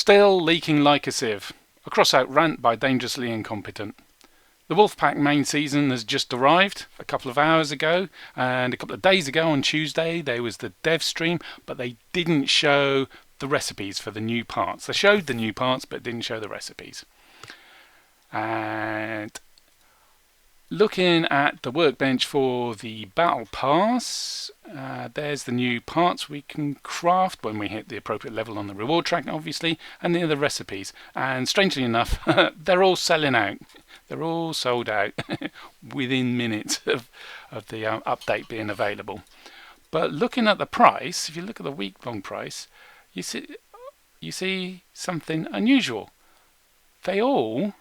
Still leaking like a sieve. A Crossout rant by Dangerously Incompetent. The Wolfpack main season has just arrived a couple of hours ago, and a couple of days ago on Tuesday there was the dev stream, but they didn't show the recipes for the new parts. They showed the new parts but didn't show the recipes. And looking at the workbench for the Battle Pass, there's the new parts we can craft when we hit the appropriate level on the reward track, obviously, and the other recipes. And strangely enough, they're all selling out. They're all sold out within minutes of the update being available. But looking at the price, if you look at the week-long price, you see something unusual. They all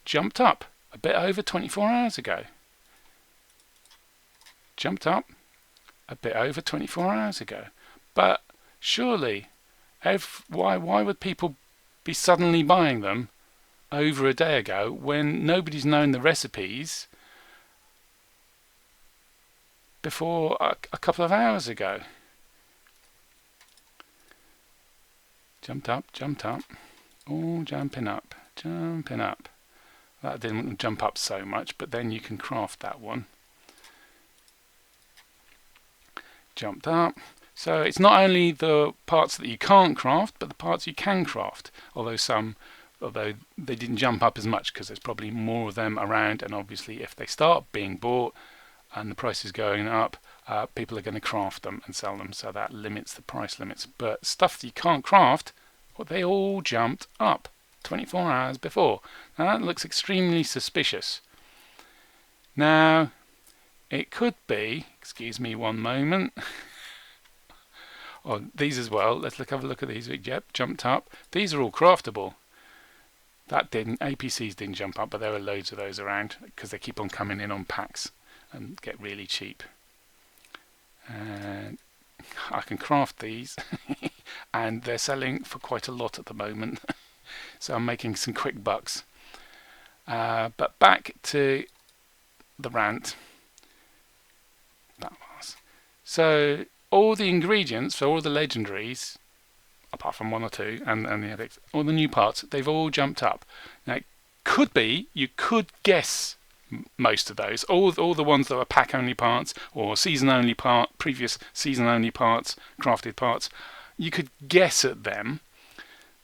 jumped up a bit over 24 hours ago. Jumped up a bit over 24 hours ago. But surely, why would people be suddenly buying them over a day ago when nobody's known the recipes before a couple of hours ago? Jumped up, all jumping up. That didn't jump up so much, but then you can craft that one. Jumped up. So it's not only the parts that you can't craft, but the parts you can craft. Although they didn't jump up as much because there's probably more of them around, and obviously if they start being bought and the price is going up, people are going to craft them and sell them, so that limits the price limits. But stuff that you can't craft, well, they all jumped up 24 hours before. Now that looks extremely suspicious. Now it could be, excuse me one moment, oh, these as well, let's have a look at these. Yep, jumped up. These are all craftable. That didn't, APCs didn't jump up, but there are loads of those around because they keep on coming in on packs and get really cheap. And I can craft these and they're selling for quite a lot at the moment. So I'm making some quick bucks. But back to the rant. So all the ingredients for all the legendaries, apart from one or two, and the epics, all the new parts, they've all jumped up. Now it could be, you could guess most of those, all the ones that are pack only parts or season only previous season only parts, crafted parts, you could guess at them.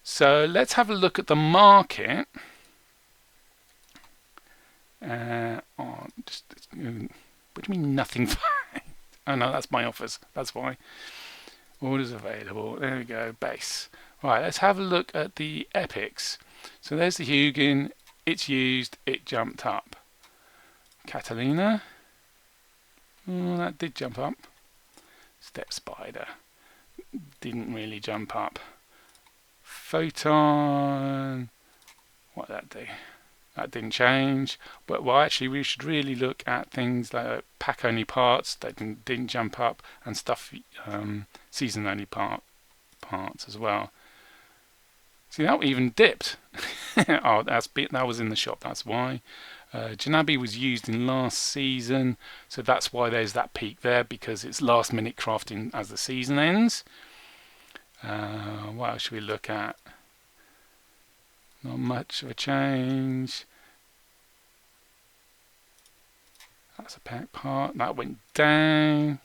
So let's have a look at the market. What do you mean nothing? Oh no, that's my offers. That's why. Orders available. There we go. Base. Right. Let's have a look at the epics. So there's the Hugin. It's used. It jumped up. Catalina. Oh, that did jump up. Step Spider. Didn't really jump up. Photon, what did that do? That didn't change. But well, actually, we should really look at things like pack only parts that didn't jump up, and stuff season only parts as well. See, that even dipped. Oh, that was in the shop. That's why. Janabi was used in last season, so that's why there's that peak there, because it's last minute crafting as the season ends. What else should we look at? Not much of a change. That's a pack part. That went down.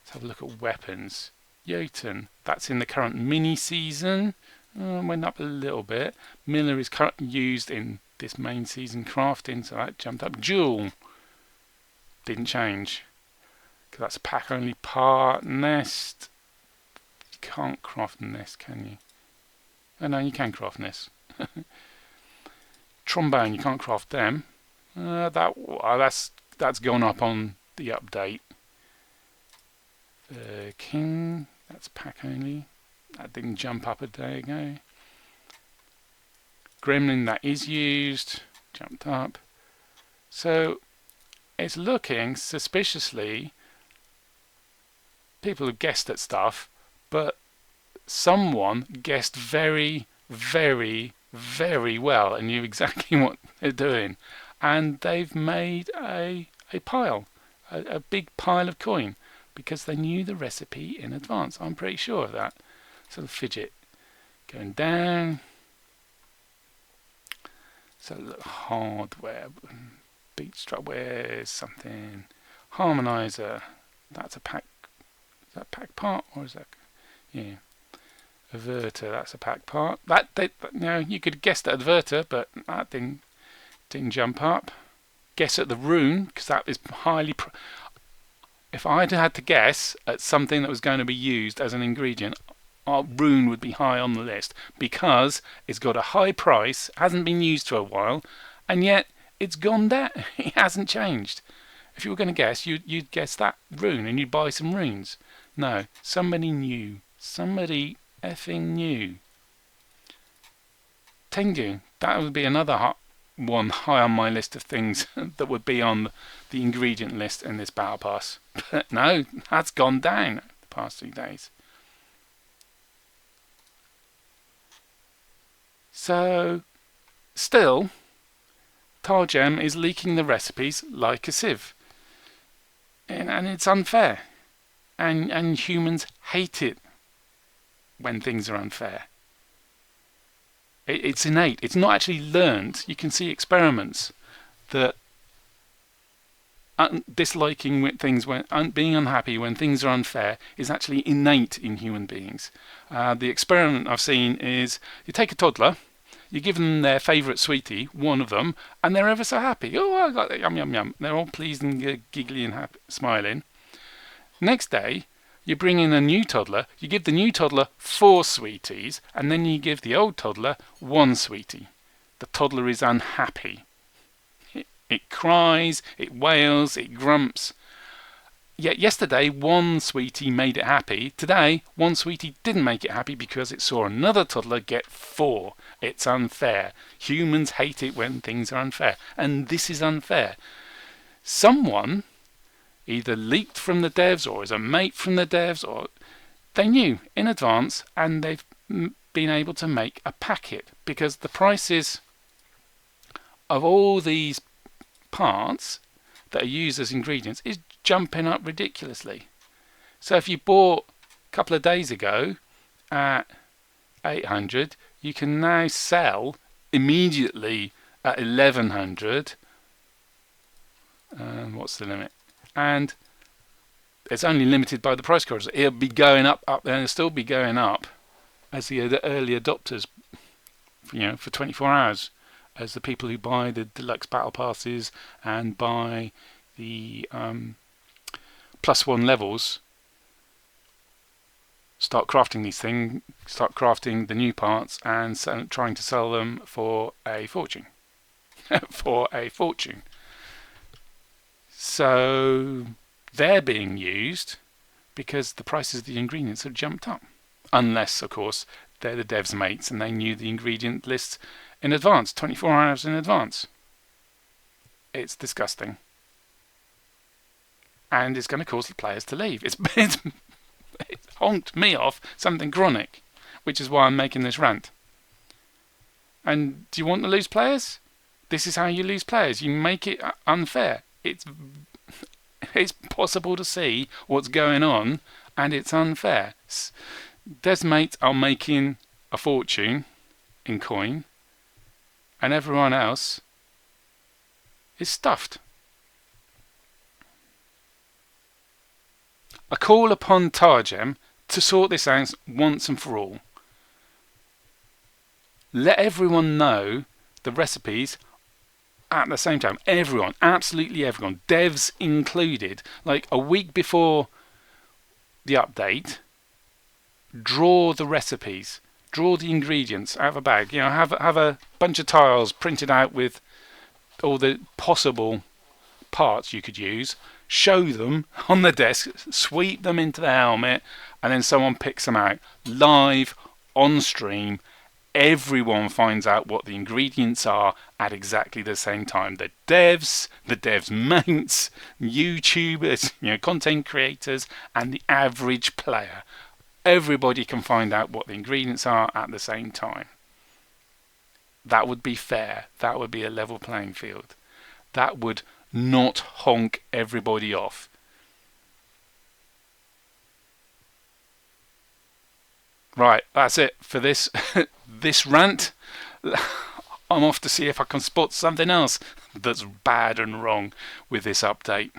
Let's have a look at weapons. Jotun. That's in the current mini season. Went up a little bit. Miller is currently used in this main season crafting, so that jumped up. Jewel. Didn't change. Because that's a pack only part. Nest. Can't craft nest, can you? Oh no, you can craft nest. Trombone, you can't craft them. That's gone up on the update. The King, that's pack only. That didn't jump up a day ago. Gremlin, that is used, jumped up. So it's looking suspiciously. People have guessed at stuff. But someone guessed very, very, very well and knew exactly what they're doing. And they've made a pile, a big pile of coin, because they knew the recipe in advance. I'm pretty sure of that. So the fidget going down. So look, hardware, beat strut, where's something? Harmonizer, that's a pack, is that pack part or is that, yeah. Averter, that's a pack part. You could guess at averter, but that didn't jump up. Guess at the rune, because that is highly. If I'd had to guess at something that was going to be used as an ingredient, our rune would be high on the list because it's got a high price, hasn't been used for a while, and yet it's gone down. It hasn't changed. If you were going to guess, you'd guess that rune and you'd buy some runes. No, somebody new. Somebody effing new. Tengu, that would be another one high on my list of things that would be on the ingredient list in this battle pass. But no, that's gone down the past 2 days. So, still, Targem is leaking the recipes like a sieve. And it's unfair. And humans hate it when things are unfair. It's innate. It's not actually learned. You can see experiments that disliking things, being unhappy when things are unfair, is actually innate in human beings. The experiment I've seen is you take a toddler, you give them their favourite sweetie, one of them, and they're ever so happy. Oh, I got that, yum, yum, yum. They're all pleased and giggly and happy, smiling. Next day, you bring in a new toddler, you give the new toddler 4 sweeties, and then you give the old toddler 1 sweetie. The toddler is unhappy. It cries, it wails, it grumps. Yet yesterday, 1 sweetie made it happy. Today, 1 sweetie didn't make it happy because it saw another toddler get 4. It's unfair. Humans hate it when things are unfair. And this is unfair. Someone either leaked from the devs or is a mate from the devs, or they knew in advance and they've been able to make a packet because the prices of all these parts that are used as ingredients is jumping up ridiculously. So if you bought a couple of days ago at 800, you can now sell immediately at 1100. What's the limit? And it's only limited by the price corridors. It'll be going up, and it'll still be going up as the early adopters, for 24 hours, as the people who buy the deluxe battle passes and buy the +1 levels start crafting these things, start crafting the new parts and trying to sell them for a fortune. For a fortune. So they're being used because the prices of the ingredients have jumped up. Unless, of course, they're the devs' mates and they knew the ingredient lists in advance, 24 hours in advance. It's disgusting. And it's going to cause the players to leave. It's honked me off something chronic, which is why I'm making this rant. And do you want to lose players? This is how you lose players. You make it unfair. It's possible to see what's going on, and it's unfair. Desmates are making a fortune in coin, and everyone else is stuffed. I call upon Targem to sort this out once and for all. Let everyone know the recipes at the same time. Everyone, absolutely everyone, devs included, like a week before the update, draw the recipes, draw the ingredients out of a bag. Have a bunch of tiles printed out with all the possible parts you could use, show them on the desk, sweep them into the helmet, and then someone picks them out live on stream. Everyone finds out what the ingredients are at exactly the same time. The devs mates, YouTubers, content creators, and the average player. Everybody can find out what the ingredients are at the same time. That would be fair. That would be a level playing field. That would not honk everybody off. Right, that's it for this this rant. I'm off to see if I can spot something else that's bad and wrong with this update.